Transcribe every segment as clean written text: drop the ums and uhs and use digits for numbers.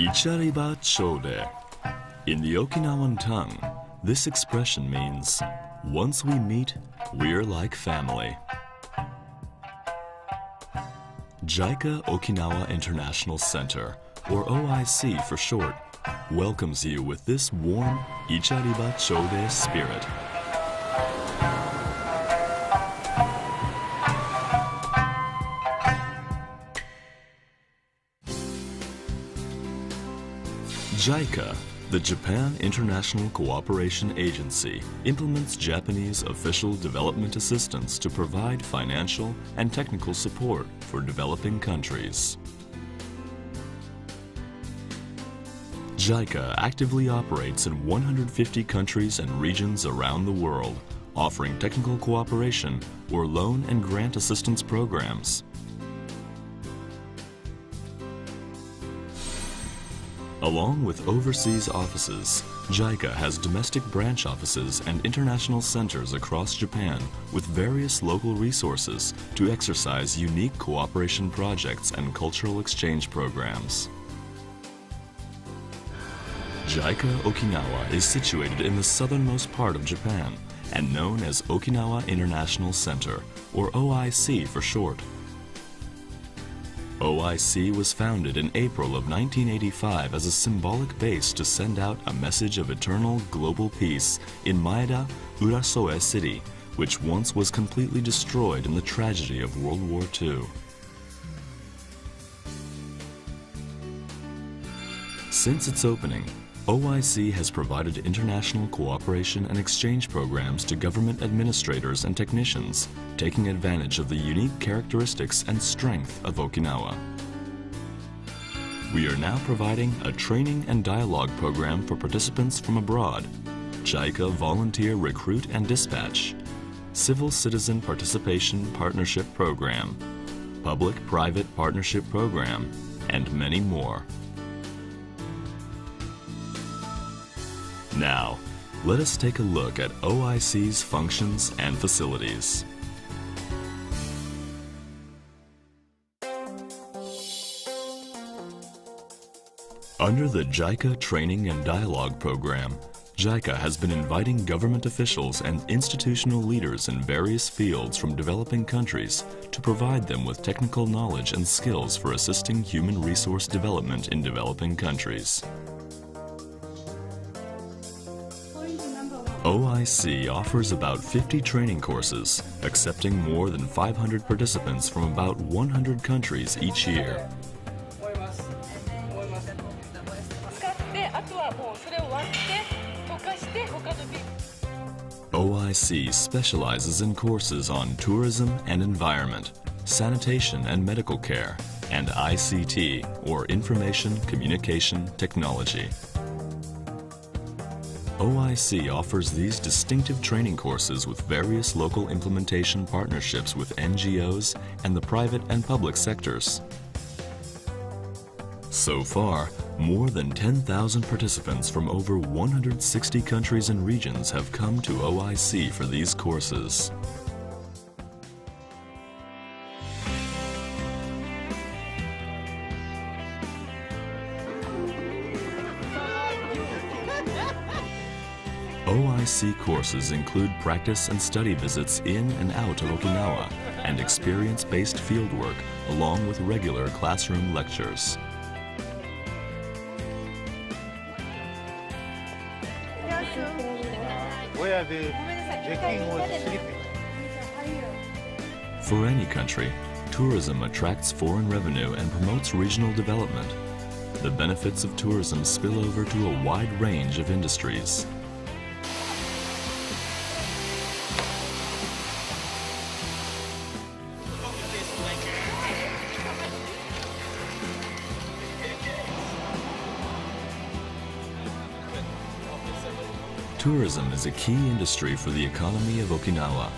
Ichariba Chode. In the Okinawan tongue, this expression means, once we meet, we're like family. JICA Okinawa International Center, or OIC for short, welcomes you with this warm Ichariba Chode spirit. JICA, the Japan International Cooperation Agency, implements Japanese official development assistance to provide financial and technical support for developing countries. JICA actively operates in 150 countries and regions around the world, offering technical cooperation or loan and grant assistance programs. Along with overseas offices, JICA has domestic branch offices and international centers across Japan with various local resources to exercise unique cooperation projects and cultural exchange programs. JICA Okinawa is situated in the southernmost part of Japan and known as Okinawa International Center, or OIC for short. OIC was founded in April of 1985 as a symbolic base to send out a message of eternal global peace in Maeda, Urasoe City, which once was completely destroyed in the tragedy of World War II. Since its opening, OIC has provided international cooperation and exchange programs to government administrators and technicians, taking advantage of the unique characteristics and strength of Okinawa. We are now providing a training and dialogue program for participants from abroad, JICA Volunteer Recruit and Dispatch, Civil Citizen Participation Partnership Program, Public-Private Partnership Program, and many more. Now, let us take a look at OIC's functions and facilities. Under the JICA Training and Dialogue Program, JICA has been inviting government officials and institutional leaders in various fields from developing countries to provide them with technical knowledge and skills for assisting human resource development in developing countries. OIC offers about 50 training courses, accepting more than 500 participants from about 100 countries each year. OIC specializes in courses on tourism and environment, sanitation and medical care, and ICT, or Information Communication Technology. OIC offers these distinctive training courses with various local implementation partnerships with NGOs and the private and public sectors. So far, more than 10,000 participants from over 160 countries and regions have come to OIC for these courses. OIC courses include practice and study visits in and out of Okinawa and experience-based fieldwork along with regular classroom lectures. Where the king was sleeping. For any country, tourism attracts foreign revenue and promotes regional development. The benefits of tourism spill over to a wide range of industries. Tourism is a key industry for the economy of Okinawa.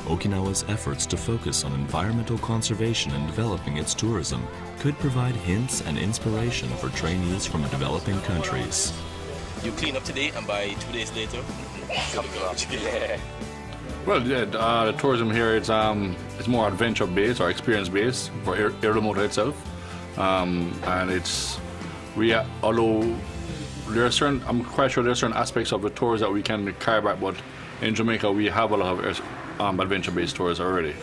Okinawa's efforts to focus on environmental conservation and developing its tourism could provide hints and inspiration for trainees from developing countries. You clean up today and by 2 days later, come to yeah. Well, yeah, the tourism here it's more adventure based or experience based for Iramoto itself, and it's Although I'm quite sure there are certain aspects of the tours that we can carry back, but in Jamaica we have a lot of adventure-based tours already.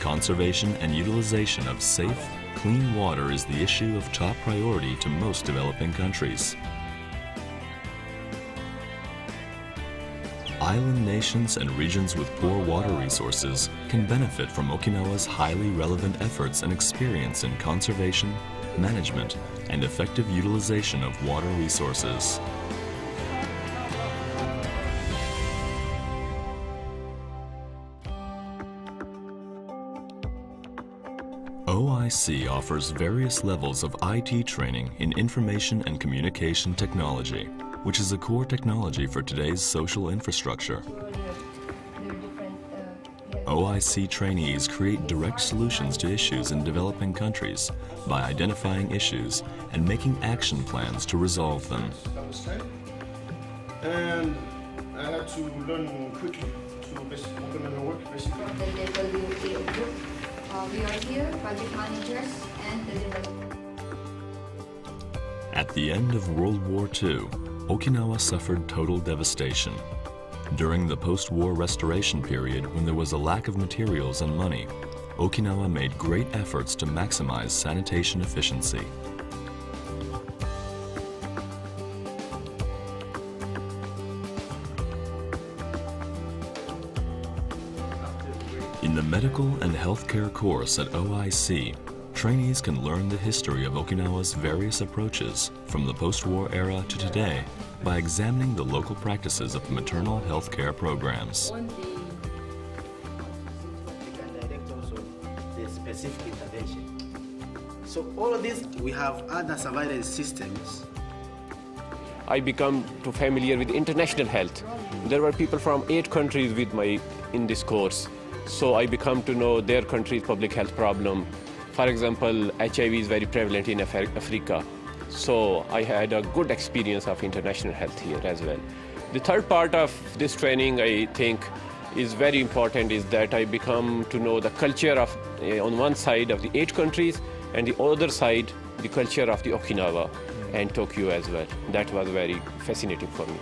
Conservation and utilization of safe, clean water is the issue of top priority to most developing countries. Island nations and regions with poor water resources can benefit from Okinawa's highly relevant efforts and experience in conservation, management, and effective utilization of water resources. OIC offers various levels of IT training in information and communication technology, which is a core technology for today's social infrastructure. OIC trainees create direct solutions to issues in developing countries by identifying issues and making action plans to resolve them. And I had to learn quickly to implement my work, basically. We are here, project managers and the developers. At the end of World War II, Okinawa suffered total devastation. During the post-war restoration period, when there was a lack of materials and money, Okinawa made great efforts to maximize sanitation efficiency. In the medical and healthcare course at OIC, trainees can learn the history of Okinawa's various approaches from the post-war era to today by examining the local practices of maternal health care programs. The specific intervention. So all of this, we have other surveillance systems. I become too familiar with international health. There were people from 8 countries with in this course. So I become to know their country's public health problem. For example, HIV is very prevalent in Africa. So I had a good experience of international health here as well. The third part of this training, I think, is very important, is that I become to know the culture of, on one side of the 8 countries, and the other side, the culture of the Okinawa and Tokyo as well. That was very fascinating for me.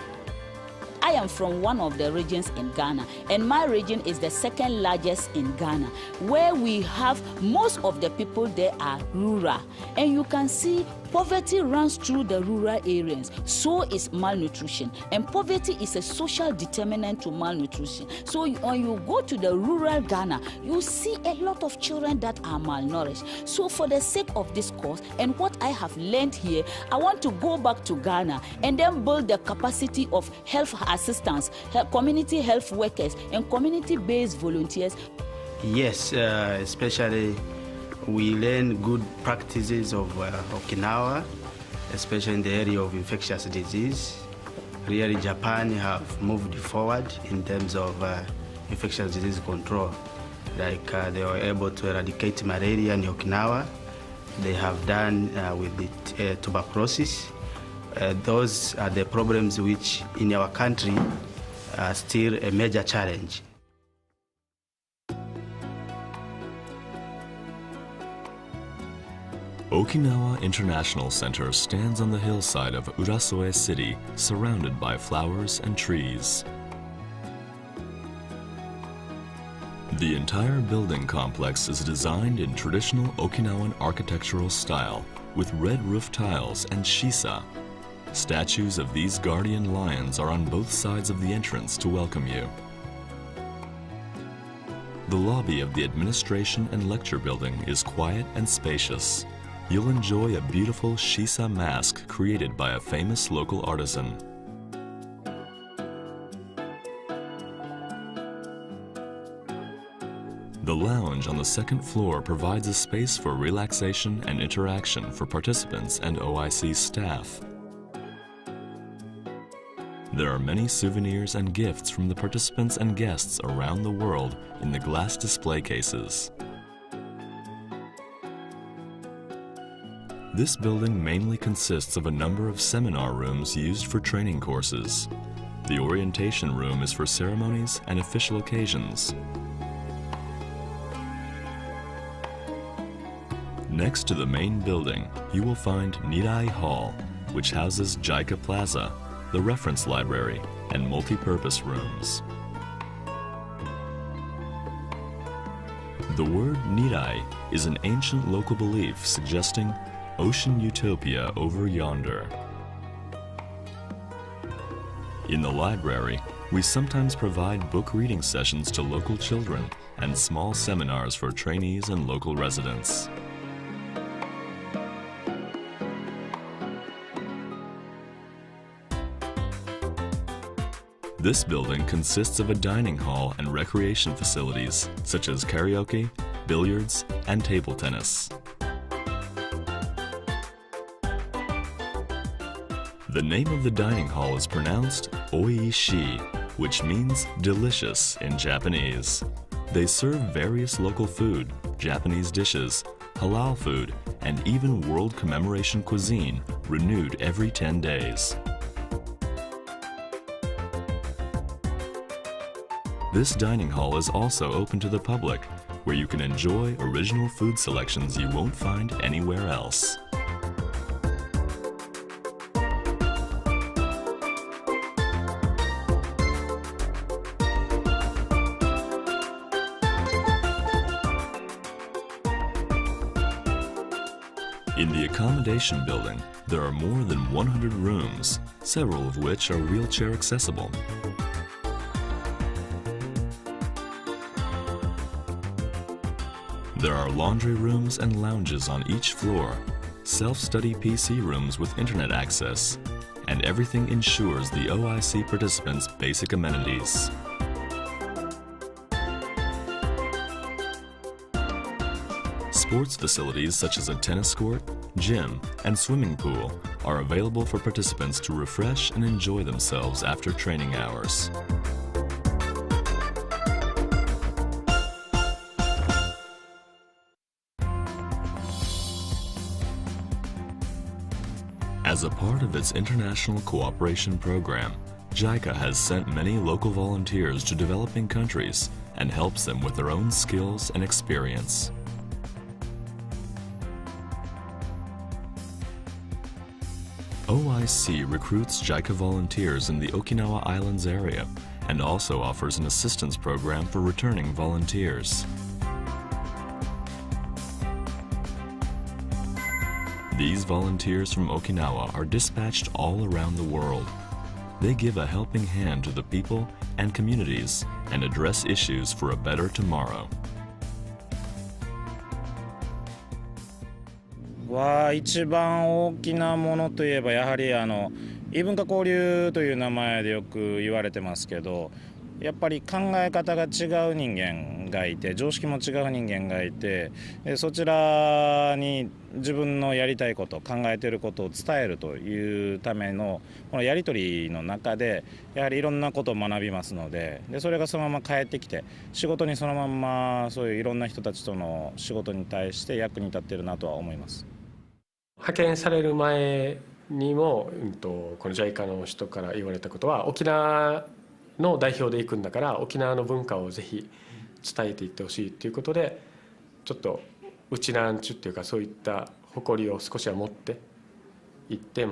I am from one of the regions in Ghana, and my region is the second largest in Ghana, where we have most of the people there are rural. And you can see poverty runs through the rural areas. So is malnutrition. And poverty is a social determinant to malnutrition. So when you go to the rural Ghana, you see a lot of children that are malnourished. So for the sake of this course and what I have learned here, I want to go back to Ghana and then build the capacity of health assistants, community health workers, and community-based volunteers. Yes, especially we learn good practices of Okinawa, especially in the area of infectious disease. Really, Japan have moved forward in terms of infectious disease control. Like they were able to eradicate malaria in Okinawa. They have done with the tuberculosis. Those are the problems which in our country are still a major challenge. Okinawa International Center stands on the hillside of Urasoe City, surrounded by flowers and trees. The entire building complex is designed in traditional Okinawan architectural style, with red roof tiles and shisa. Statues of these guardian lions are on both sides of the entrance to welcome you. The lobby of the administration and lecture building is quiet and spacious. You'll enjoy a beautiful shisa mask created by a famous local artisan. The lounge on the second floor provides a space for relaxation and interaction for participants and OIC staff. There are many souvenirs and gifts from the participants and guests around the world in the glass display cases. This building mainly consists of a number of seminar rooms used for training courses. The orientation room is for ceremonies and official occasions. Next to the main building, you will find Nirai Hall, which houses JICA Plaza, the reference library, and multi-purpose rooms. The word Nirai is an ancient local belief suggesting ocean utopia over yonder. In the library, we sometimes provide book reading sessions to local children and small seminars for trainees and local residents. This building consists of a dining hall and recreation facilities such as karaoke, billiards, and table tennis. The name of the dining hall is pronounced Oishi, which means delicious in Japanese. They serve various local food, Japanese dishes, halal food, and even world commemoration cuisine renewed every 10 days. This dining hall is also open to the public, where you can enjoy original food selections you won't find anywhere else. In the accommodation building, there are more than 100 rooms, several of which are wheelchair accessible. There are laundry rooms and lounges on each floor, self-study PC rooms with internet access, and everything ensures the OIC participants' basic amenities. Sports facilities such as a tennis court, gym, and swimming pool are available for participants to refresh and enjoy themselves after training hours. As a part of its international cooperation program, JICA has sent many local volunteers to developing countries and helps them with their own skills and experience. OIC recruits JICA volunteers in the Okinawa Islands area and also offers an assistance program for returning volunteers. These volunteers from Okinawa are dispatched all around the world. They give a helping hand to the people and communities and address issues for a better tomorrow. 一番大きなものといえばやはり異文化交流という名前でよく言われてますけど、やっぱり考え方が違う人間がいて、常識も違う人間がいて、そちらに自分のやりたいこと、考えていることを伝えるというためのこのやり取りの中でやはりいろんなことを学びますので、それがそのまま帰ってきて仕事にそのままそういういろんな人たちとの仕事に対して役に立っているなとは思います。派遣される前にも、この JICA の人から言われたことは、沖縄の代表で行くんだから沖縄の文化をぜひ伝えていってほしいということで、ちょっとうちなんちゅっていうかそういった誇りを少しは持って行って、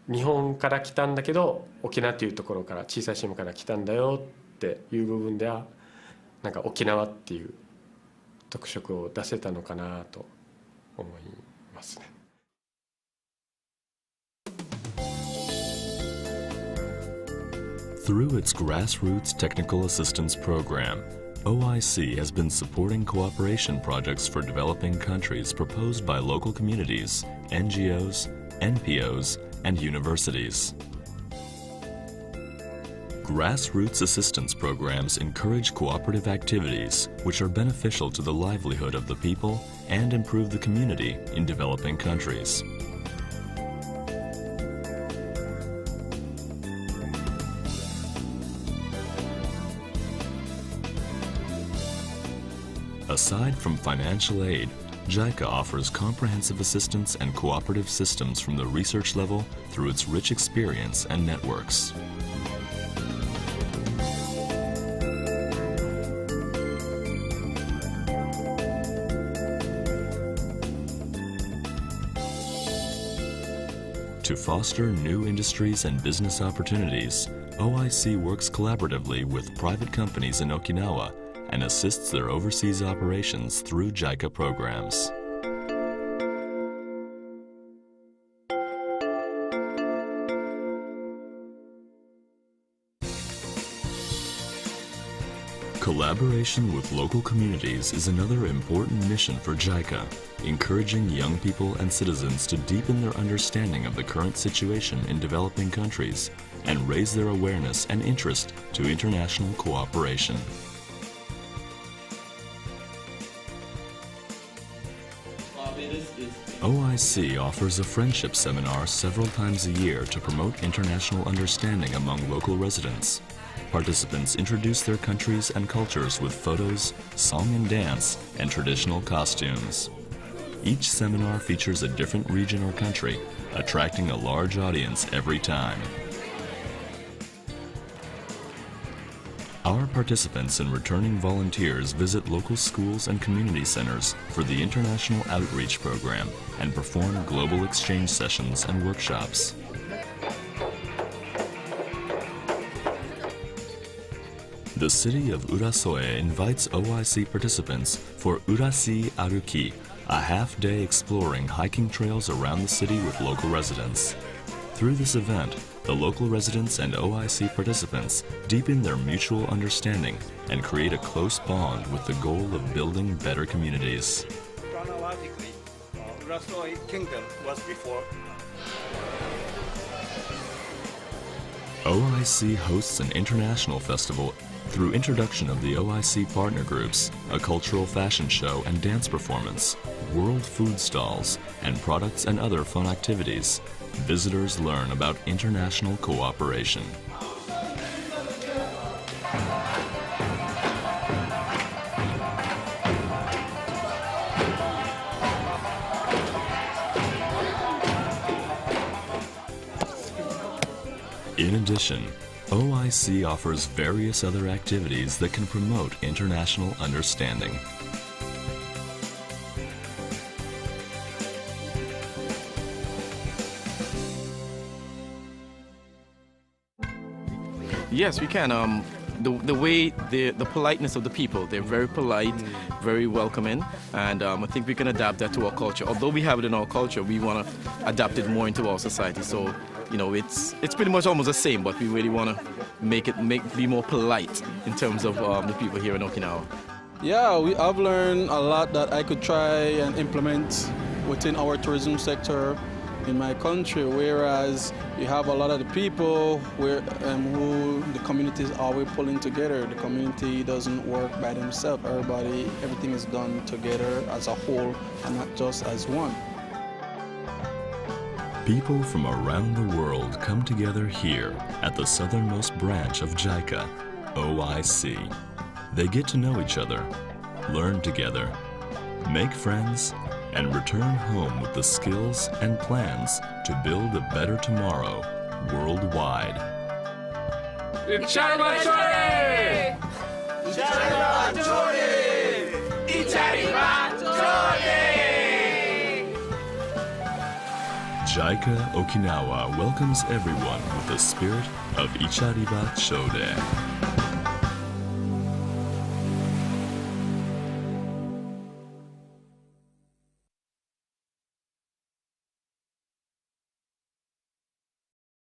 日本から来たんだけど沖縄っていうところから小さい島から来たんだよっていう部分ではなんか沖縄っていう特色を出せたのかなと思いますね。Through its Grassroots Technical Assistance Program, OIC has been supporting cooperation projects for developing countries proposed by local communities, NGOs, NPOs, and universities. Grassroots assistance programs encourage cooperative activities which are beneficial to the livelihood of the people and improve the community in developing countries. Aside from financial aid, JICA offers comprehensive assistance and cooperative systems from the research level through its rich experience and networks. To foster new industries and business opportunities, OIC works collaboratively with private companies in Okinawa and assists their overseas operations through JICA programs. Collaboration with local communities is another important mission for JICA, encouraging young people and citizens to deepen their understanding of the current situation in developing countries and raise their awareness and interest to international cooperation. OIC offers a friendship seminar several times a year to promote international understanding among local residents. Participants introduce their countries and cultures with photos, song and dance, and traditional costumes. Each seminar features a different region or country, attracting a large audience every time. Our participants and returning volunteers visit local schools and community centers for the International Outreach Program and perform global exchange sessions and workshops. The city of Urasoe invites OIC participants for Urasi Aruki, a half-day exploring hiking trails around the city with local residents. Through this event, the local residents and OIC participants deepen their mutual understanding and create a close bond with the goal of building better communities. Chronologically, Urasoe Kingdom was before. OIC hosts an international festival through introduction of the OIC partner groups, a cultural fashion show and dance performance, world food stalls, and products and other fun activities. Visitors learn about international cooperation. In addition, OIC offers various other activities that can promote international understanding. Yes, we can. The way, the politeness of the people, they're very polite, very welcoming, and I think we can adapt that to our culture. Although we have it in our culture, we want to adapt it more into our society. So, you know, it's pretty much almost the same, but we really want to be more polite in terms of the people here in Okinawa. Yeah, I've learned a lot that I could try and implement within our tourism sector in my country, whereas you have a lot of the people who the community is always pulling together. The community doesn't work by themselves. Everything is done together as a whole and not just as one. People from around the world come together here at the southernmost branch of JICA, OIC. They get to know each other, learn together, make friends, and return home with the skills and plans to build a better tomorrow worldwide. Ichariba Chode! Ichariba Chode! Ichariba Chode! JICA Okinawa welcomes everyone with the spirit of Ichariba Chode.